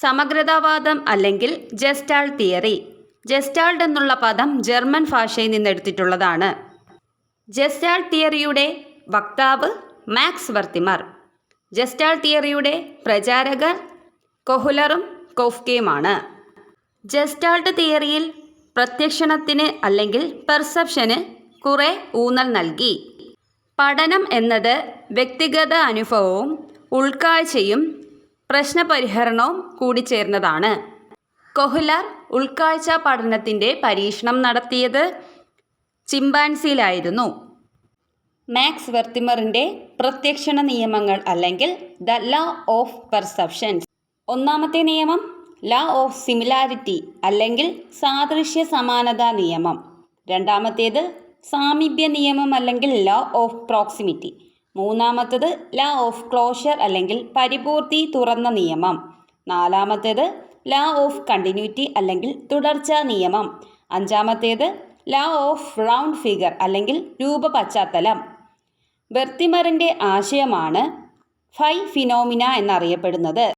സമഗ്രതാവാദം അല്ലെങ്കിൽ gestalt theory. Gestalt എന്നുള്ള പദം ജർമ്മൻ ഭാഷയിൽ നിന്നെടുത്തിട്ടുള്ളതാണ്. ജെസ്റ്റാൾട്ട് തിയറിയുടെ വക്താവ് മാക്സ് വെർത്തിമർ. ജെസ്റ്റാൾട്ട് തിയറിയുടെ പ്രചാരകർ കൊഹ്ലറും കോഫ്കയുമാണ്. ജെസ്റ്റാൾട്ട് തിയറിയിൽ പ്രത്യക്ഷണത്തിന് അല്ലെങ്കിൽ പെർസെപ്ഷന് കുറെ ഊന്നൽ നൽകി. പഠനം എന്നത് വ്യക്തിഗത അനുഭവവും ഉൾക്കാഴ്ചയും പ്രശ്നപരിഹരണവും കൂടിച്ചേർന്നതാണ്. കൊഹ്ലർ ഉൾക്കാഴ്ച പഠനത്തിൻ്റെ പരീക്ഷണം നടത്തിയത് ചിമ്പാൻസിയിലായിരുന്നു. മാക്സ് വെർത്തിമറിൻ്റെ പ്രത്യക്ഷണ നിയമങ്ങൾ അല്ലെങ്കിൽ ദ ലോ ഓഫ് പെർസെപ്ഷൻസ്. ഒന്നാമത്തെ നിയമം ലോ ഓഫ് സിമിലാരിറ്റി അല്ലെങ്കിൽ സാദൃശ്യ സമാനതാ നിയമം. രണ്ടാമത്തേത് സാമീപ്യ നിയമം അല്ലെങ്കിൽ ലോ ഓഫ് പ്രോക്സിമിറ്റി. മൂന്നാമത്തേത് ലോ ഓഫ് ക്ലോഷർ അല്ലെങ്കിൽ പരിപൂർത്തി തുറന്ന നിയമം. നാലാമത്തേത് ലോ ഓഫ് കണ്ടിന്യൂറ്റി അല്ലെങ്കിൽ തുടർച്ചാ നിയമം. അഞ്ചാമത്തേത് ലോ ഓഫ് റൗണ്ട് ഫിഗർ അല്ലെങ്കിൽ രൂപ പശ്ചാത്തലം. വെർത്തിമറിൻ്റെ ആശയമാണ് ഫൈ ഫിനോമിന എന്നറിയപ്പെടുന്നത്.